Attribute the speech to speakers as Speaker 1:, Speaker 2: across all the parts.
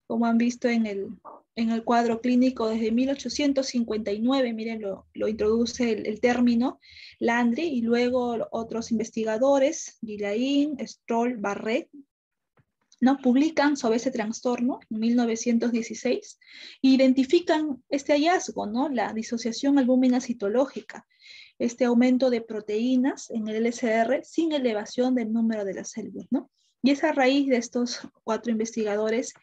Speaker 1: como han visto en el cuadro clínico desde 1859, miren, lo introduce el término Landry, y luego otros investigadores, Guillain, Stroll, Barrett, ¿no? Publican sobre ese trastorno en 1916 e identifican este hallazgo, ¿no? La disociación albúmina citológica, este aumento de proteínas en el LCR sin elevación del número de las células, ¿no? Y es a raíz de estos 4 investigadores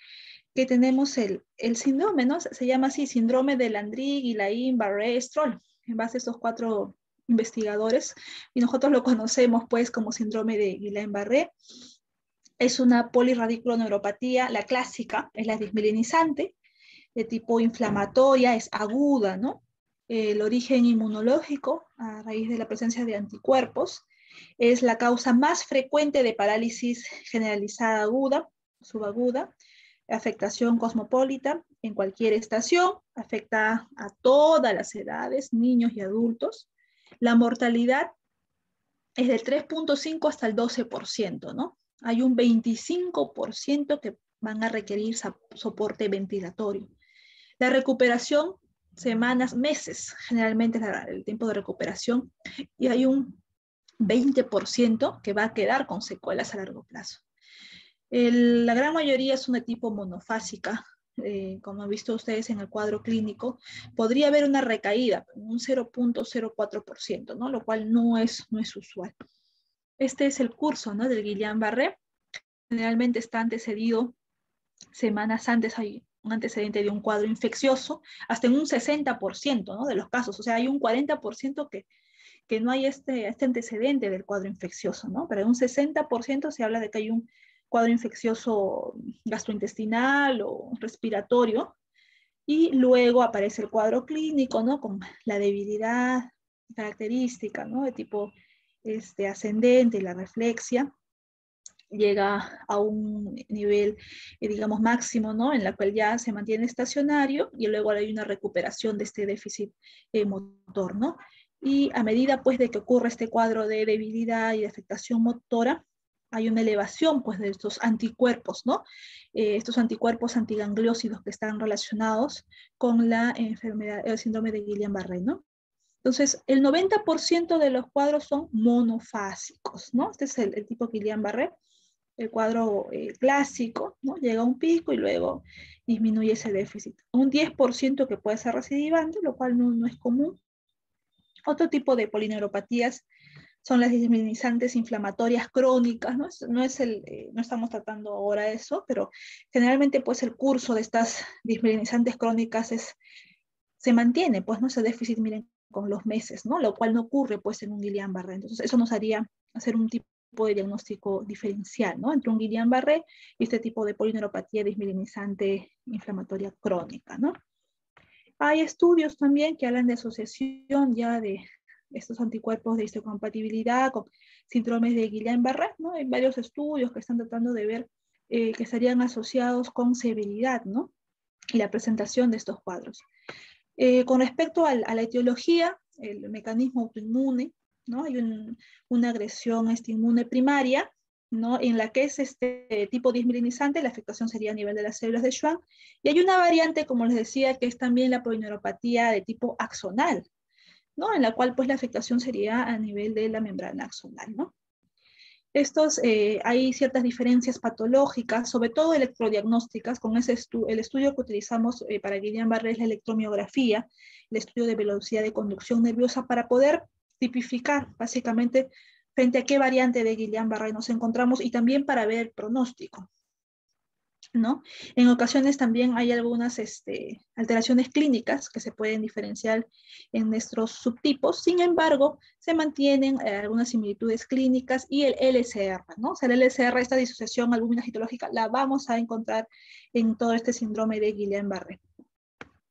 Speaker 1: que tenemos el síndrome, ¿no? Se llama así, síndrome de Landry, Guillain, Barré, Stroll, en base a estos 4 investigadores, y nosotros lo conocemos pues como síndrome de Guillain-Barré. Es una polirradiculoneuropatía, la clásica, es la desmielinizante, de tipo inflamatoria, es aguda, ¿no? El origen inmunológico, a raíz de la presencia de anticuerpos, es la causa más frecuente de parálisis generalizada aguda, subaguda, afectación cosmopolita en cualquier estación, afecta a todas las edades, niños y adultos. La mortalidad es del 3.5 hasta el 12%, ¿no? Hay un 25% que van a requerir soporte ventilatorio. La recuperación, semanas, meses, generalmente es el tiempo de recuperación, y hay un 20% que va a quedar con secuelas a largo plazo. La gran mayoría es una tipo monofásica, como han visto ustedes en el cuadro clínico. Podría haber una recaída, un 0.04%, ¿no? Lo cual no es usual. Este es el curso, ¿no? Del Guillain-Barré. Generalmente está antecedido, semanas antes hay un antecedente de un cuadro infeccioso, hasta en un 60%, ¿no? De los casos. O sea, hay un 40% que no hay este antecedente del cuadro infeccioso, ¿no? Pero en un 60% se habla de que hay un cuadro infeccioso gastrointestinal o respiratorio, y luego aparece el cuadro clínico, ¿no? Con la debilidad característica, ¿no? De tipo ascendente, y la reflexia llega a un nivel, digamos, máximo, ¿no? En la cual ya se mantiene estacionario, y luego hay una recuperación de este déficit motor, ¿no? Y a medida, pues, de que ocurre este cuadro de debilidad y de afectación motora, hay una elevación, pues, de estos anticuerpos, ¿no? Estos anticuerpos antigangliósidos que están relacionados con la enfermedad, el síndrome de Guillain-Barré, ¿no? Entonces, el 90% de los cuadros son monofásicos, ¿no? Este es el tipo Guillain-Barré, el cuadro clásico, ¿no? Llega a un pico y luego disminuye ese déficit. Un 10% que puede ser recidivante, lo cual no es común. Otro tipo de polineuropatías son las disminuizantes inflamatorias crónicas, ¿no? No estamos tratando ahora eso, pero generalmente pues el curso de estas disminuizantes crónicas se mantiene, pues, ¿no? Ese déficit, miren, con los meses, ¿no? Lo cual no ocurre pues en un Guillain-Barré. Entonces eso nos haría hacer un tipo de diagnóstico diferencial, ¿no? Entre un Guillain-Barré y este tipo de polineuropatía desmielinizante inflamatoria crónica, ¿no? Hay estudios también que hablan de asociación ya de estos anticuerpos de histocompatibilidad con síndromes de Guillain-Barré, ¿no? Hay varios estudios que están tratando de ver que estarían asociados con severidad, ¿no? Y la presentación de estos cuadros. Con respecto a la etiología, el mecanismo autoinmune, ¿no? Hay una agresión inmune primaria, ¿no? En la que es este tipo dismielinizante, la afectación sería a nivel de las células de Schwann, y hay una variante, como les decía, que es también la polineuropatía de tipo axonal, ¿no? En la cual pues la afectación sería a nivel de la membrana axonal, ¿no? Hay ciertas diferencias patológicas, sobre todo electrodiagnósticas, con el estudio que utilizamos para Guillain-Barré es la electromiografía, el estudio de velocidad de conducción nerviosa, para poder tipificar básicamente frente a qué variante de Guillain-Barré nos encontramos, y también para ver el pronóstico, ¿no? En ocasiones también hay algunas alteraciones clínicas que se pueden diferenciar en nuestros subtipos. Sin embargo, se mantienen algunas similitudes clínicas, y el LCR, ¿no? O sea, el LCR, esta disociación albúmina citológica, la vamos a encontrar en todo este síndrome de Guillain-Barré,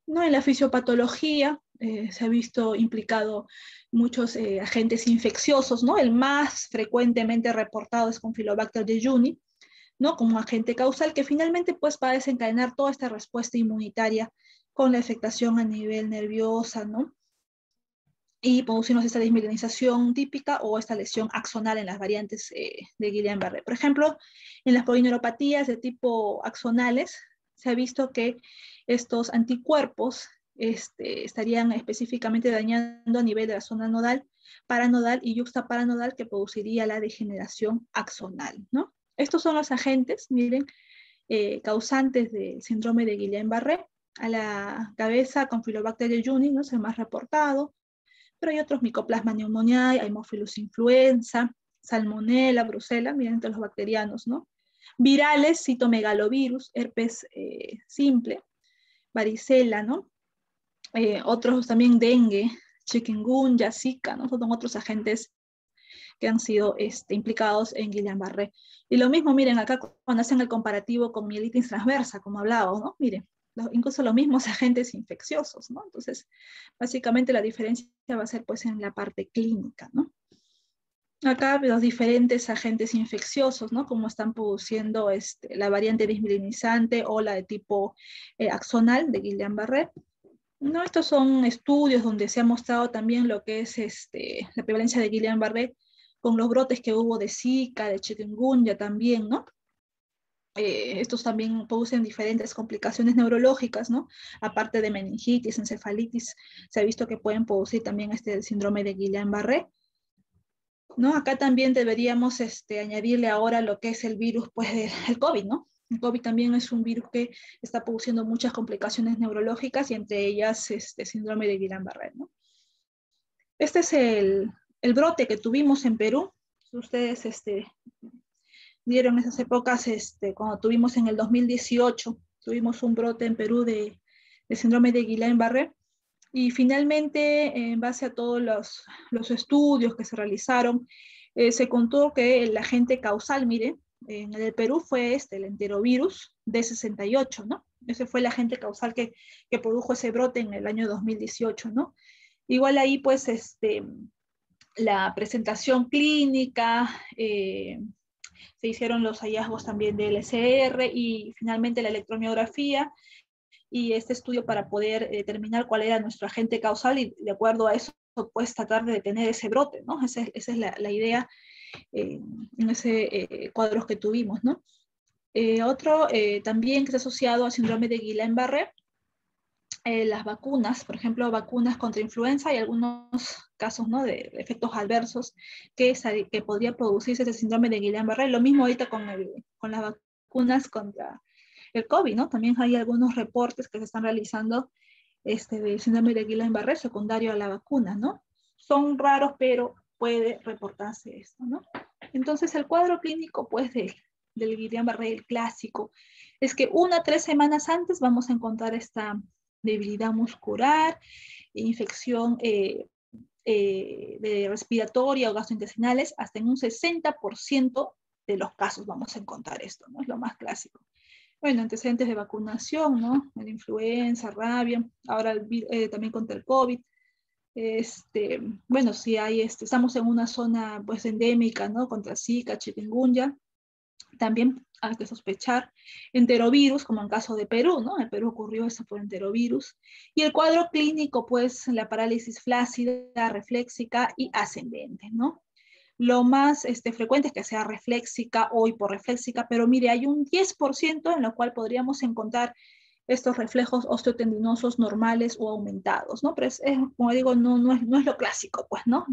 Speaker 1: ¿no? En la fisiopatología se ha visto implicado muchos agentes infecciosos, ¿no? El más frecuentemente reportado es Campylobacter jejuni, ¿no? Como agente causal, que finalmente pues va a desencadenar toda esta respuesta inmunitaria con la afectación a nivel nerviosa, ¿no? Y producirnos esta desmielinización típica o esta lesión axonal en las variantes de Guillain-Barré. Por ejemplo, en las polineuropatías de tipo axonales se ha visto que estos anticuerpos estarían específicamente dañando a nivel de la zona nodal, paranodal y yuxtaparanodal, que produciría la degeneración axonal, ¿no? Estos son los agentes, miren, causantes del síndrome de Guillain-Barré. A la cabeza, Campylobacter jejuni, ¿no? Es el más reportado, pero hay otros: Mycoplasma pneumoniae, Haemophilus influenza, Salmonella, Brucella, miren, entre los bacterianos, ¿no? Virales, citomegalovirus, herpes simple, varicela, ¿no? Otros también dengue, chikungunya, zika, ¿no? Son otros agentes que han sido implicados en Guillain-Barré. Y lo mismo, miren, acá cuando hacen el comparativo con mielitis transversa, como hablaba, ¿no? Miren, incluso los mismos agentes infecciosos, ¿no? Entonces, básicamente la diferencia va a ser pues en la parte clínica, ¿no? Acá los diferentes agentes infecciosos, ¿no? Como están produciendo la variante desmielinizante o la de tipo axonal de Guillain-Barré. No, estos son estudios donde se ha mostrado también lo que es la prevalencia de Guillain-Barré con los brotes que hubo de Zika, de chikungunya también, ¿no? Estos también producen diferentes complicaciones neurológicas, ¿no? Aparte de meningitis, encefalitis, se ha visto que pueden producir también este síndrome de Guillain-Barré, ¿no? Acá también deberíamos añadirle ahora lo que es el virus, pues, el COVID, ¿no? El COVID también es un virus que está produciendo muchas complicaciones neurológicas y entre ellas síndrome de Guillain-Barré, ¿no? Este es el brote que tuvimos en Perú. Ustedes dieron esas épocas, cuando tuvimos en el 2018, tuvimos un brote en Perú de síndrome de Guillain-Barré. Y finalmente, en base a todos los estudios que se realizaron, se contó que el agente causal, mire, en el Perú fue el enterovirus D68, ¿no? Ese fue el agente causal que produjo ese brote en el año 2018, ¿no? Igual ahí, pues, la presentación clínica, se hicieron los hallazgos también del LCR y finalmente la electromiografía y este estudio para poder determinar cuál era nuestro agente causal y de acuerdo a eso pues tratar de detener ese brote, ¿no? Esa es la idea en ese cuadros que tuvimos, ¿no? Otro también que está asociado al síndrome de Guillain-Barré, las vacunas, por ejemplo, vacunas contra influenza y algunos casos, ¿no? de efectos adversos que podría producirse ese síndrome de Guillain-Barré. Lo mismo ahorita con las vacunas contra el COVID, ¿no? También hay algunos reportes que se están realizando del síndrome de Guillain-Barré secundario a la vacuna, ¿no? Son raros, pero puede reportarse esto, ¿no? Entonces, el cuadro clínico, pues, del Guillain-Barré, el clásico, es que 1 a 3 semanas antes vamos a encontrar esta debilidad muscular, infección de respiratoria o gastrointestinales, hasta en un 60% de los casos vamos a encontrar esto, ¿no? Es lo más clásico. Bueno, antecedentes de vacunación, ¿no? La influenza, rabia, ahora también contra el COVID. Bueno, si hay, estamos en una zona pues endémica, ¿no? Contra Zika, chikungunya, también hay que sospechar enterovirus, como en caso de Perú, ¿no? En Perú ocurrió eso por enterovirus. Y el cuadro clínico, pues, la parálisis flácida, refléxica y ascendente, ¿no? Lo más frecuente es que sea refléxica o hiporrefléxica, pero mire, hay un 10% en lo cual podríamos encontrar estos reflejos osteotendinosos normales o aumentados, ¿no? Pero como digo, no es lo clásico, pues, ¿no?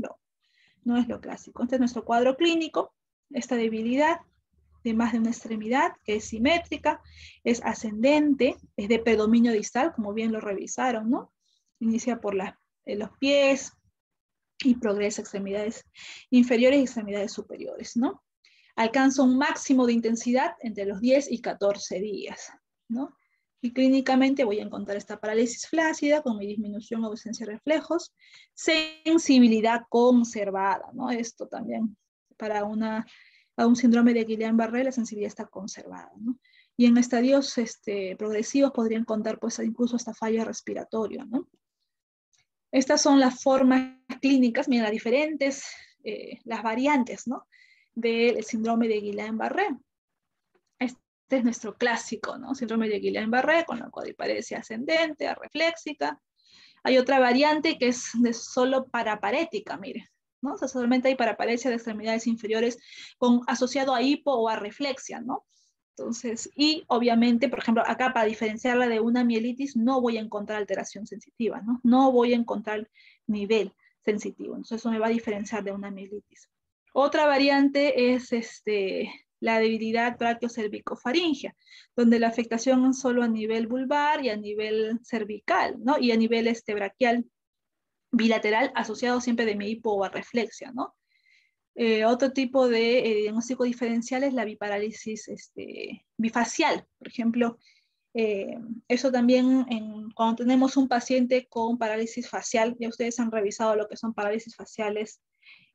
Speaker 1: No es lo clásico. Este es nuestro cuadro clínico, esta debilidad de más de una extremidad, que es simétrica, es ascendente, es de predominio distal, como bien lo revisaron, ¿no? Inicia por los pies y progresa a extremidades inferiores y extremidades superiores, ¿no? Alcanza un máximo de intensidad entre los 10 y 14 días, ¿no? Y clínicamente voy a encontrar esta parálisis flácida con mi disminución o ausencia de reflejos, sensibilidad conservada, ¿no? Esto también para un síndrome de Guillain-Barré la sensibilidad está conservada, ¿no? Y en estadios progresivos podrían contar pues incluso hasta falla respiratoria, ¿no? Estas son las formas clínicas, miren, las diferentes, las variantes, ¿no? Del síndrome de Guillain-Barré. Este es nuestro clásico, ¿no? Síndrome de Guillain-Barré con la cuadriparesia ascendente, arrefléxica. Hay otra variante que es de solo paraparética, mire, ¿no? O sea, solamente hay paraparesia de extremidades inferiores asociado a hipo o a reflexia, ¿no? Entonces, y obviamente, por ejemplo, acá para diferenciarla de una mielitis no voy a encontrar alteración sensitiva, ¿no? No voy a encontrar nivel sensitivo. Entonces eso me va a diferenciar de una mielitis. Otra variante es la debilidad braquiocervicofaringea, donde la afectación es solo a nivel vulvar y a nivel cervical, ¿no? Y a nivel braquial bilateral asociado siempre de mi hipo o reflexia, ¿no? Otro tipo de diagnóstico diferencial es la biparálisis bifacial. Por ejemplo, eso también cuando tenemos un paciente con parálisis facial, ya ustedes han revisado lo que son parálisis faciales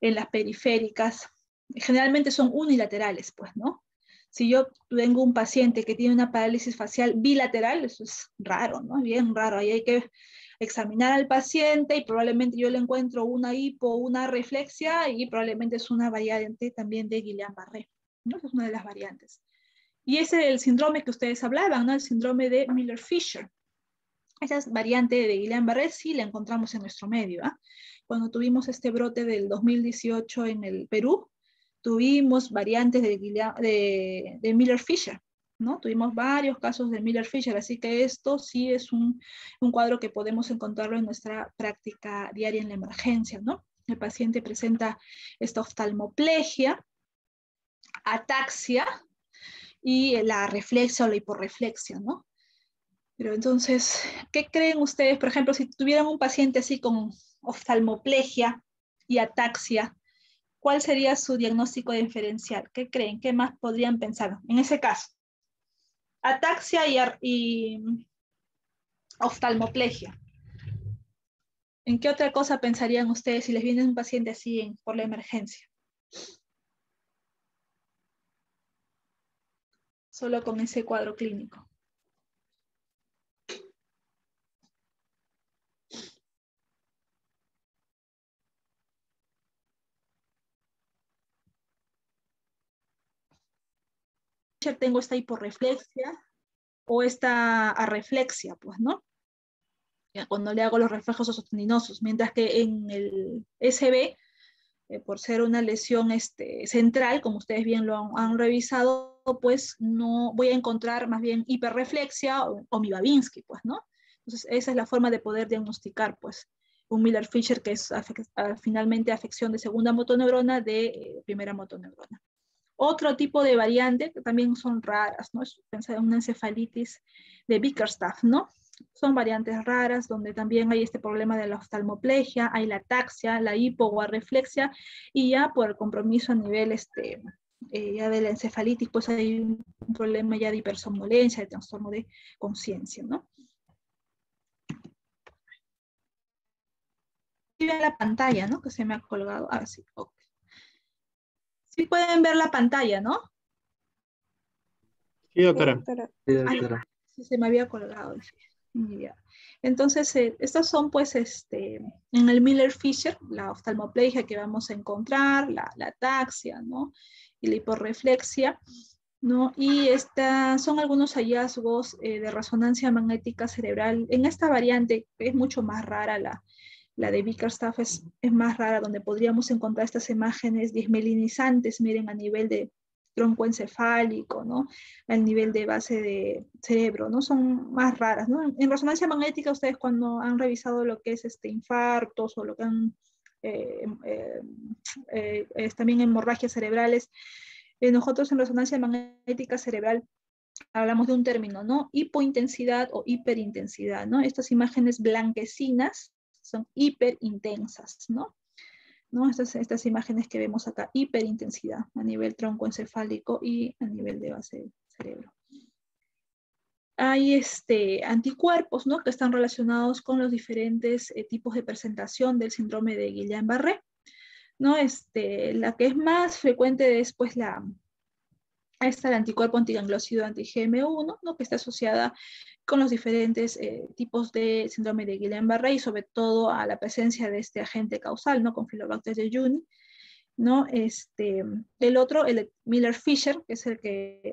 Speaker 1: en las periféricas, generalmente son unilaterales, pues, ¿no? Si yo tengo un paciente que tiene una parálisis facial bilateral, eso es raro, ¿no? Bien raro, ahí hay que examinar al paciente y probablemente yo le encuentro una hipo, una reflexia y probablemente es una variante también de Guillain-Barré, ¿no? Esa es una de las variantes. Y ese es el síndrome que ustedes hablaban, ¿no? El síndrome de Miller-Fisher. Esa variante de Guillain-Barré sí la encontramos en nuestro medio. ¿eh? Cuando tuvimos este brote del 2018 en el Perú, tuvimos variantes de Miller-Fisher, ¿no? Tuvimos varios casos de Miller-Fisher, así que esto sí es un cuadro que podemos encontrarlo en nuestra práctica diaria en la emergencia, ¿no? El paciente presenta esta oftalmoplegia, ataxia y la reflexia o la hiporreflexia, ¿no? Pero entonces, ¿qué creen ustedes? Por ejemplo, si tuvieran un paciente así con oftalmoplegia y ataxia, ¿cuál sería su diagnóstico diferencial? ¿Qué creen? ¿Qué más podrían pensar en ese caso? Ataxia y oftalmoplegia. ¿En qué otra cosa pensarían ustedes si les viene un paciente así por la emergencia? Solo con ese cuadro clínico. Tengo esta hiporreflexia o esta arreflexia, pues, ¿no? Cuando le hago los reflejos osteoteninosos, mientras que en el SB, por ser una lesión central, como ustedes bien lo han revisado, pues no voy a encontrar más bien hiperreflexia o mi Babinski, pues, ¿no? Entonces, esa es la forma de poder diagnosticar, pues, un Miller-Fisher, que es finalmente afección de segunda motoneurona de primera motoneurona. Otro tipo de variante que también son raras, ¿no? Es pensar en una encefalitis de Bickerstaff, ¿no? Son variantes raras donde también hay este problema de la oftalmoplegia, hay la ataxia, la hipoguarreflexia y ya por el compromiso a nivel ya de la encefalitis, pues hay un problema ya de hipersomnolencia, de trastorno de conciencia, ¿no? Y ven la pantalla, ¿no? Que se me ha colgado. Ah, sí, ok. Sí pueden ver la pantalla, ¿no?
Speaker 2: Sí, doctora.
Speaker 3: Sí, doctora.
Speaker 1: Sí, se me había colgado. Ya. Entonces, estos son pues en el Miller-Fisher, la oftalmoplegia que vamos a encontrar, la ataxia, ¿no? Y la hiporreflexia, ¿no? Y son algunos hallazgos de resonancia magnética cerebral. En esta variante es mucho más rara la de Bickerstaff, es más rara, donde podríamos encontrar estas imágenes desmelinizantes, miren, a nivel de tronco encefálico, ¿no? Al nivel de base de cerebro, ¿no? Son más raras, ¿no? En resonancia magnética, ustedes cuando han revisado lo que es infartos o lo que han también hemorragias cerebrales, nosotros en resonancia magnética cerebral hablamos de un término, ¿no? Hipointensidad o hiperintensidad, ¿no? Estas imágenes blanquecinas son hiperintensas, ¿no? ¿No? Estas imágenes que vemos acá, hiperintensidad a nivel troncoencefálico y a nivel de base del cerebro. Hay anticuerpos, ¿no? Que están relacionados con los diferentes tipos de presentación del síndrome de Guillain-Barré, ¿no? La que es más frecuente es pues el anticuerpo antigangliósido anti-GM1, ¿no? Que está asociada con los diferentes tipos de síndrome de Guillain-Barré y sobre todo a la presencia de este agente causal, ¿no? Con Phylobacter jejuni, ¿no? El otro, el Miller-Fisher, que es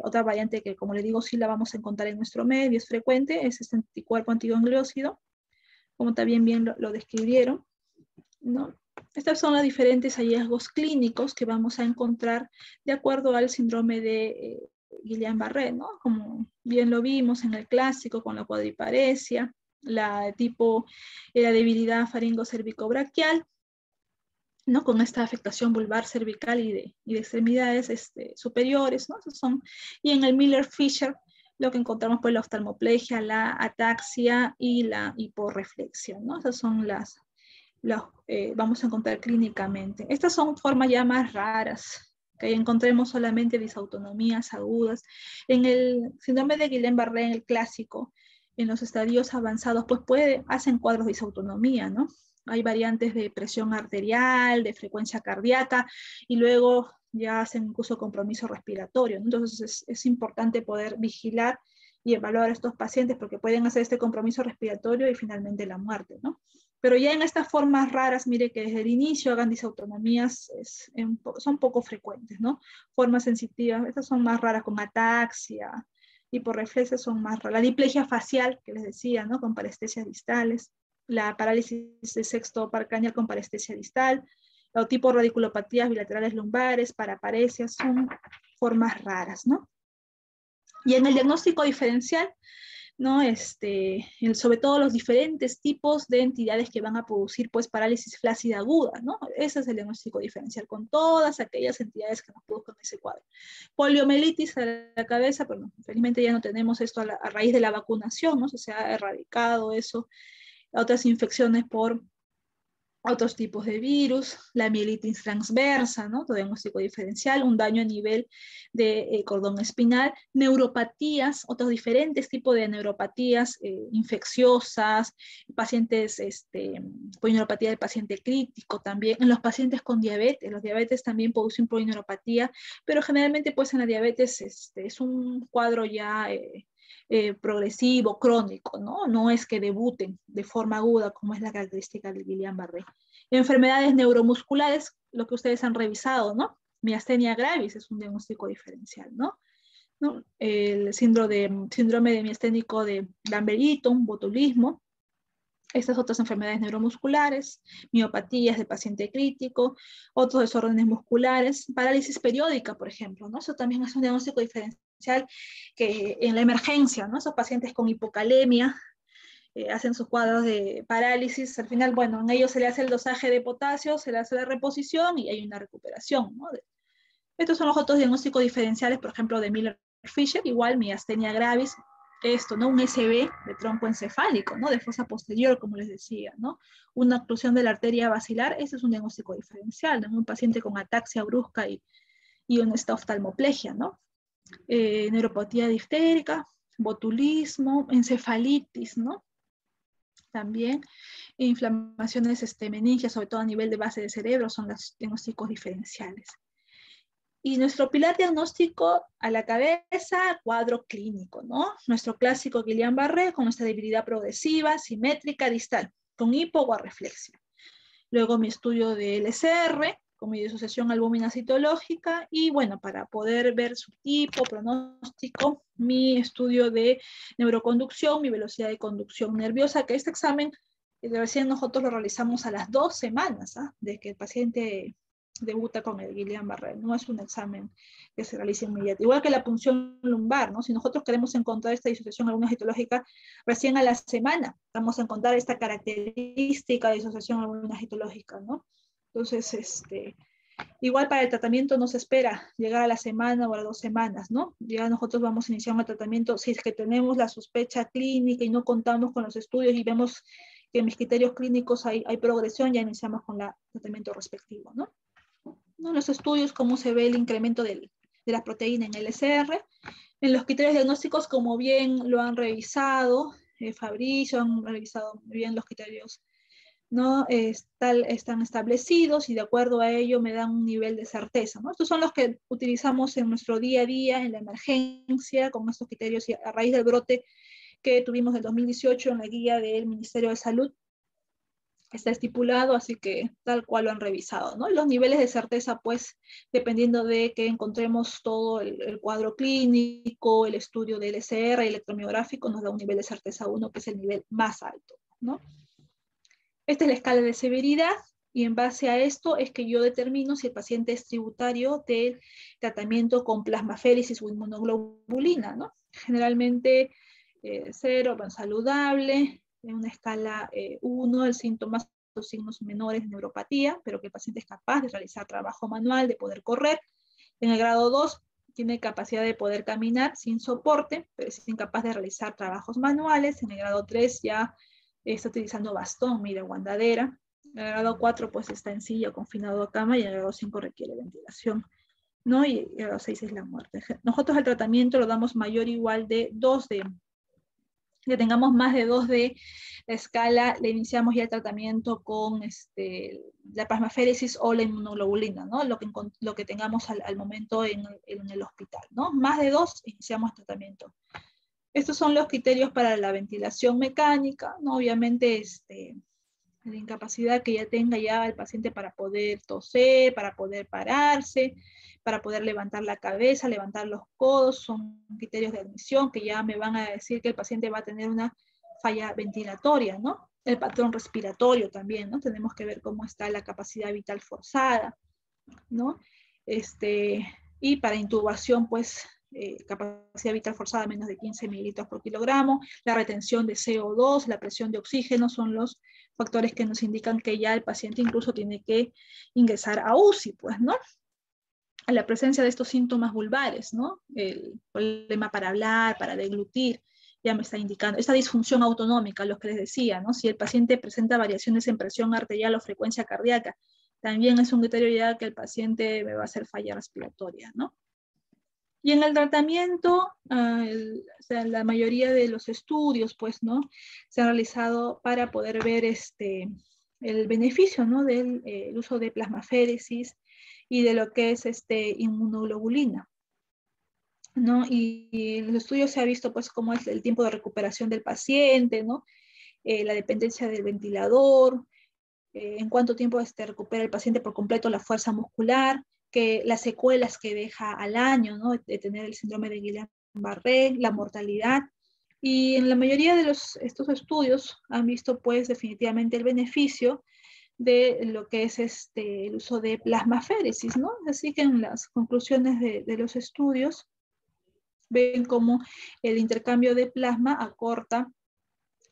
Speaker 1: otra variante que, como le digo, sí la vamos a encontrar en nuestro medio, es frecuente, es este anticuerpo antigangliósido, como también bien lo describieron, ¿no? Estos son los diferentes hallazgos clínicos que vamos a encontrar de acuerdo al síndrome de Guillain-Barré, ¿no? Como bien lo vimos en el clásico con la cuadriparesia, la tipo, la debilidad faringo-cervicobraquial, ¿no? Con esta afectación vulvar cervical y de extremidades superiores, ¿no? Esos son, y en el Miller-Fisher lo que encontramos pues la oftalmoplegia, la ataxia y la hiporreflexión, ¿no? Esas son las vamos a encontrar clínicamente. Estas son formas ya más raras, que encontremos solamente disautonomías agudas. En el síndrome de Guillain-Barré, en el clásico, en los estadios avanzados, pues hacen cuadros de disautonomía, ¿no? Hay variantes de presión arterial, de frecuencia cardíaca, y luego ya hacen incluso compromiso respiratorio, ¿no? Entonces es importante poder vigilar y evaluar a estos pacientes porque pueden hacer este compromiso respiratorio y finalmente la muerte, ¿no? Pero ya en estas formas raras, mire que desde el inicio hagan disautonomías, son poco frecuentes, ¿no? Formas sensitivas, estas son más raras con ataxia, hiporreflexia son más raras. La diplegia facial, que les decía, ¿no? Con parestesias distales, la parálisis de sexto paracraneal con parestesia distal, o tipo radiculopatías bilaterales lumbares, paraparesias, son formas raras, ¿no? Y en el diagnóstico diferencial, ¿no? Sobre todo los diferentes tipos de entidades que van a producir pues parálisis flácida aguda, ¿no? Ese es el diagnóstico diferencial, con todas aquellas entidades que nos produzcan ese cuadro. Poliomielitis a la cabeza, pero no, felizmente ya no tenemos esto a raíz de la vacunación, ¿no? Se ha erradicado eso, otras infecciones por otros tipos de virus, la mielitis transversa, ¿no? Todo diagnóstico diferencial, un daño a nivel de cordón espinal, neuropatías, otros diferentes tipos de neuropatías infecciosas, pacientes, polineuropatía del paciente crítico también, en los pacientes con diabetes, los diabetes también producen polineuropatía, pero generalmente pues en la diabetes es un cuadro ya progresivo, crónico, ¿no? No es que debuten de forma aguda, como es la característica de Guillain-Barré. Enfermedades neuromusculares, lo que ustedes han revisado, ¿no? Miastenia gravis es un diagnóstico diferencial, ¿no? ¿No? El síndrome de miasténico de Lambert-Eaton, botulismo, estas otras enfermedades neuromusculares, miopatías del paciente crítico, otros desórdenes musculares, parálisis periódica, por ejemplo, ¿no? Eso también es un diagnóstico diferencial que en la emergencia, ¿no? Esos pacientes con hipocalemia hacen sus cuadros de parálisis, al final, bueno, en ellos se le hace el dosaje de potasio, se le hace la reposición y hay una recuperación, ¿no? Estos son los otros diagnósticos diferenciales, por ejemplo, de Miller-Fisher, igual miastenia gravis, esto, ¿no? Un SB de tronco encefálico, ¿no? De fosa posterior, como les decía, ¿no? Una oclusión de la arteria basilar, ese es un diagnóstico diferencial, de un paciente con ataxia brusca y una oftalmoplegia, ¿no? Neuropatía diftérica, botulismo, encefalitis, ¿no? También inflamaciones meningias, sobre todo a nivel de base de cerebro, son los diagnósticos diferenciales. Y nuestro pilar diagnóstico a la cabeza, cuadro clínico, ¿no? Nuestro clásico Guillain-Barré con nuestra debilidad progresiva, simétrica, distal, con hipoguarreflexia. Luego mi estudio de LCR, con mi disociación albúmina citológica, y bueno, para poder ver su tipo, pronóstico, mi estudio de neuroconducción, mi velocidad de conducción nerviosa, que este examen recién nosotros lo realizamos a las 2 semanas, ¿ah? De que el paciente debuta con el Guillain-Barré, no es un examen que se realice inmediato. Igual que la punción lumbar, ¿no? Si nosotros queremos encontrar esta disociación albúmina citológica recién a la semana, vamos a encontrar esta característica de disociación albúmina citológica, ¿no? Entonces, igual para el tratamiento no se espera llegar a la semana o a las 2 semanas, ¿no? Ya nosotros vamos a iniciar un tratamiento, si es que tenemos la sospecha clínica y no contamos con los estudios y vemos que en mis criterios clínicos hay progresión, ya iniciamos con el tratamiento respectivo, ¿no? En los estudios, cómo se ve el incremento de la proteína en el LCR. En los criterios diagnósticos, como bien lo han revisado, Fabricio, han revisado muy bien los criterios, ¿no? Están establecidos y de acuerdo a ello me dan un nivel de certeza, ¿no? Estos son los que utilizamos en nuestro día a día, en la emergencia, con estos criterios y a raíz del brote que tuvimos en 2018 en la guía del Ministerio de Salud. Está estipulado, así que tal cual lo han revisado, ¿no? Y los niveles de certeza, pues, dependiendo de que encontremos todo el cuadro clínico, el estudio del LCR, electromiográfico, nos da un nivel de certeza 1, que es el nivel más alto, ¿no? Esta es la escala de severidad, Y en base a esto es que yo determino si el paciente es tributario del tratamiento con plasmaféresis o inmunoglobulina, ¿no? Generalmente 0, bueno, saludable, en una escala 1, el síntomas, los signos menores de neuropatía, pero que el paciente es capaz de realizar trabajo manual, de poder correr. En el grado 2, tiene capacidad de poder caminar sin soporte, pero es incapaz de realizar trabajos manuales. En el grado 3 ya está utilizando bastón, mira, o andadera. En el grado 4 pues está en silla, confinado a cama, y en el grado 5 requiere ventilación, ¿no? Y el grado 6 es la muerte. Nosotros el tratamiento lo damos mayor o igual de 2D. Que tengamos más de 2D la escala, le iniciamos ya el tratamiento con la plasmaféresis o la inmunoglobulina, ¿no? Lo que tengamos al momento en el hospital, ¿no? Más de 2, iniciamos el tratamiento. Estos son los criterios para la ventilación mecánica, ¿no? Obviamente, la incapacidad que ya tenga ya el paciente para poder toser, para poder pararse, para poder levantar la cabeza, levantar los codos, son criterios de admisión que ya me van a decir que el paciente va a tener una falla ventilatoria, ¿no? El patrón respiratorio también, ¿no? Tenemos que ver cómo está la capacidad vital forzada, ¿no? Y para intubación, pues, capacidad vital forzada menos de 15 mililitros por kilogramo, la retención de CO2, la presión de oxígeno son los factores que nos indican que ya el paciente incluso tiene que ingresar a UCI, pues, ¿no? A la presencia de estos síntomas vulvares, ¿no? El problema para hablar, para deglutir, ya me está indicando. Esta disfunción autonómica, lo que les decía, ¿no? Si el paciente presenta variaciones en presión arterial o frecuencia cardíaca, también es un criterio ya que el paciente me va a hacer falla respiratoria, ¿no? Y en el tratamiento, o sea, la mayoría de los estudios, pues, ¿no? Se han realizado para poder ver el beneficio, ¿no? Del el uso de plasmaféresis y de lo que es inmunoglobulina, ¿no? Y en los estudios se ha visto, pues, cómo es el tiempo de recuperación del paciente, ¿no? La dependencia del ventilador, en cuánto tiempo recupera el paciente por completo la fuerza muscular, que las secuelas que deja al año, ¿no? De tener el síndrome de Guillain-Barré, la mortalidad. Y en la mayoría de estos estudios han visto, pues, definitivamente el beneficio de lo que es el uso de plasmaféresis, ¿no? Así que en las conclusiones de los estudios ven cómo el intercambio de plasma acorta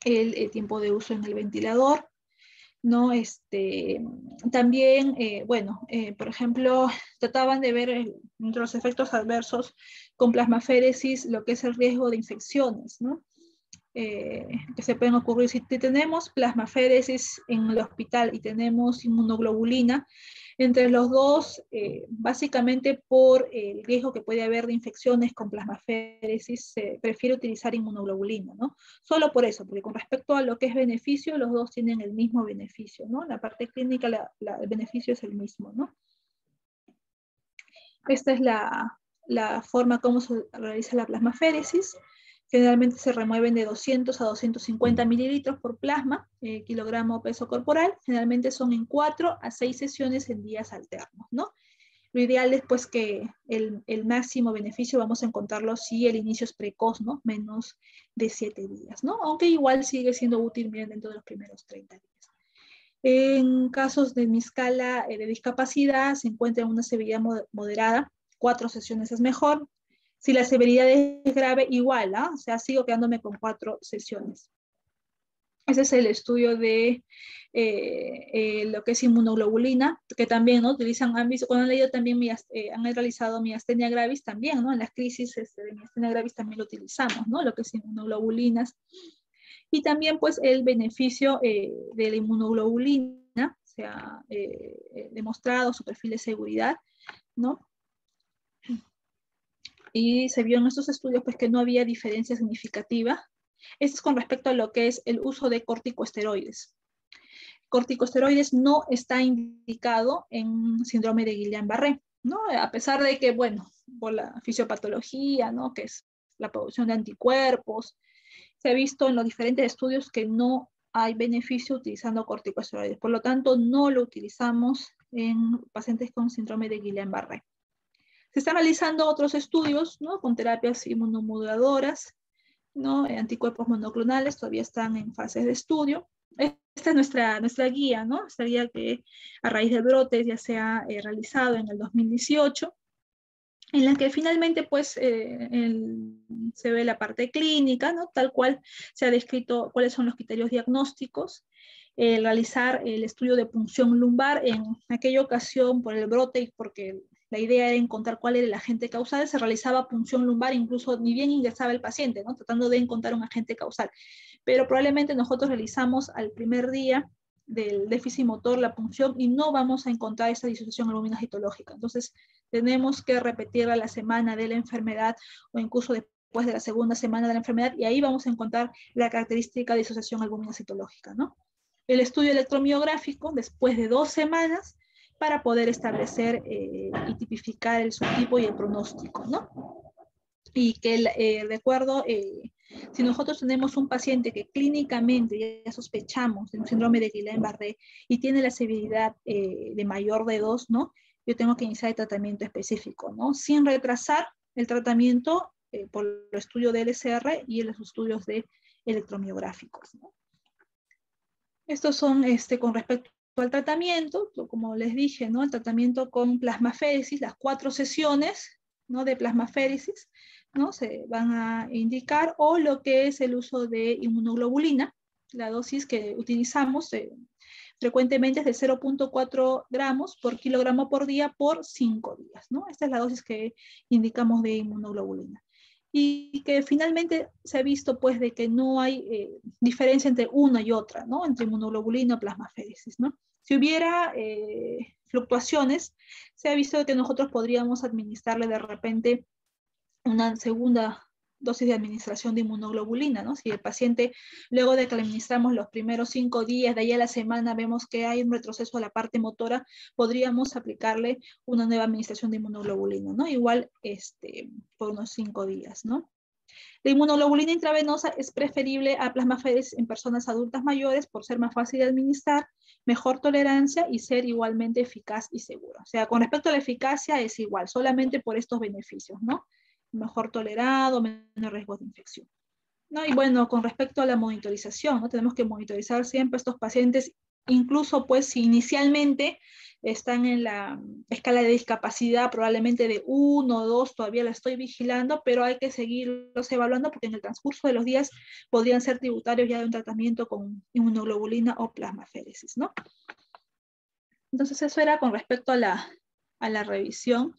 Speaker 1: el tiempo de uso en el ventilador, ¿no? También, bueno, por ejemplo, trataban de ver entre los efectos adversos con plasmaféresis lo que es el riesgo de infecciones, ¿no? Que se pueden ocurrir si tenemos plasmaféresis en el hospital y tenemos inmunoglobulina, entre los dos, básicamente por el riesgo que puede haber de infecciones con plasmaféresis, se prefiere utilizar inmunoglobulina, ¿no? Solo por eso, porque con respecto a lo que es beneficio, los dos tienen el mismo beneficio, ¿no? La parte clínica, el beneficio es el mismo, ¿no? Esta es la forma como se realiza la plasmaféresis. Generalmente se remueven de 200 a 250 mililitros por plasma, kilogramo peso corporal. Generalmente son en 4 a 6 sesiones en días alternos, ¿no? Lo ideal es pues que el máximo beneficio vamos a encontrarlo si el inicio es precoz, ¿no? Menos de 7 días, ¿no? Aunque igual sigue siendo útil bien dentro de los primeros 30 días. En casos de mi escala de discapacidad se encuentra en una severidad moderada, 4 sesiones es mejor. Si la severidad es grave, igual, ¿ah? O sea, sigo quedándome con 4 sesiones. Ese es el estudio de lo que es inmunoglobulina, que también, ¿no? Utilizan, han visto, cuando han leído también, han realizado miastenia gravis también, ¿no? En las crisis de miastenia gravis también lo utilizamos, ¿no? Lo que es inmunoglobulinas. Y también, pues, el beneficio de la inmunoglobulina, se ha demostrado su perfil de seguridad, ¿no? Y se vio en estos estudios, pues, que no había diferencia significativa. Esto es con respecto a lo que es el uso de corticosteroides. Corticosteroides no está indicado en síndrome de Guillain-Barré, ¿no? A pesar de que, bueno, por la fisiopatología, ¿no? Que es la producción de anticuerpos, se ha visto en los diferentes estudios que no hay beneficio utilizando corticosteroides. Por lo tanto, no lo utilizamos en pacientes con síndrome de Guillain-Barré. Se están realizando otros estudios, ¿no? Con terapias inmunomoduladoras, ¿no? Anticuerpos monoclonales todavía están en fases de estudio. esta es nuestra guía, ¿no? Esta guía que a raíz del brote ya se ha realizado en el 2018, en la que finalmente pues se ve la parte clínica, ¿no? Tal cual se ha descrito cuáles son los criterios diagnósticos, realizar el estudio de punción lumbar. En aquella ocasión, por el brote y porque la idea era encontrar cuál era el agente causal, se realizaba punción lumbar, incluso ni bien ingresaba el paciente, ¿no? Tratando de encontrar un agente causal. Pero probablemente nosotros realizamos al primer día del déficit motor la punción y no vamos a encontrar esa disociación albumino-citológica. Entonces, tenemos que repetirla la semana de la enfermedad o incluso después de la segunda semana de la enfermedad, y ahí vamos a encontrar la característica de disociación albumino-citológica, ¿no? El estudio electromiográfico después de 2 semanas para poder establecer y tipificar el subtipo y el pronóstico, ¿no? Y que de acuerdo, si nosotros tenemos un paciente que clínicamente ya sospechamos de un síndrome de Guillain-Barré y tiene la severidad de mayor de 2, ¿no? Yo tengo que iniciar el tratamiento específico, ¿no? Sin retrasar el tratamiento por el estudio de LCR y los estudios de electromiográficos, ¿no? Estos son con respecto al tratamiento, como les dije, ¿no? El tratamiento con plasmaféresis, las 4 sesiones, ¿no? De plasmaféresis, ¿no? Se van a indicar, o lo que es el uso de inmunoglobulina. La dosis que utilizamos frecuentemente es de 0.4 gramos por kilogramo por día por 5 días, ¿no? Esta es la dosis que indicamos de inmunoglobulina. Y que finalmente se ha visto pues de que no hay diferencia entre una y otra, ¿no? Entre inmunoglobulina o plasmaféresis, ¿no? Si hubiera fluctuaciones, se ha visto que nosotros podríamos administrarle de repente una segunda dosis de administración de inmunoglobulina, ¿no? Si el paciente, luego de que le administramos los primeros 5 días, de ahí a la semana, vemos que hay un retroceso a la parte motora, podríamos aplicarle una nueva administración de inmunoglobulina, ¿no? Igual por unos 5 días, ¿no? La inmunoglobulina intravenosa es preferible a plasmaféresis en personas adultas mayores por ser más fácil de administrar, mejor tolerancia y ser igualmente eficaz y segura. O sea, con respecto a la eficacia es igual, solamente por estos beneficios, ¿no? Mejor tolerado, menos riesgo de infección, ¿no? Y bueno, con respecto a la monitorización, ¿no? Tenemos que monitorizar siempre a estos pacientes, incluso pues si inicialmente están en la escala de discapacidad probablemente de 1 o 2, todavía la estoy vigilando, pero hay que seguirlos evaluando porque en el transcurso de los días podrían ser tributarios ya de un tratamiento con inmunoglobulina o plasmaféresis, ¿no? Entonces eso era con respecto a la revisión.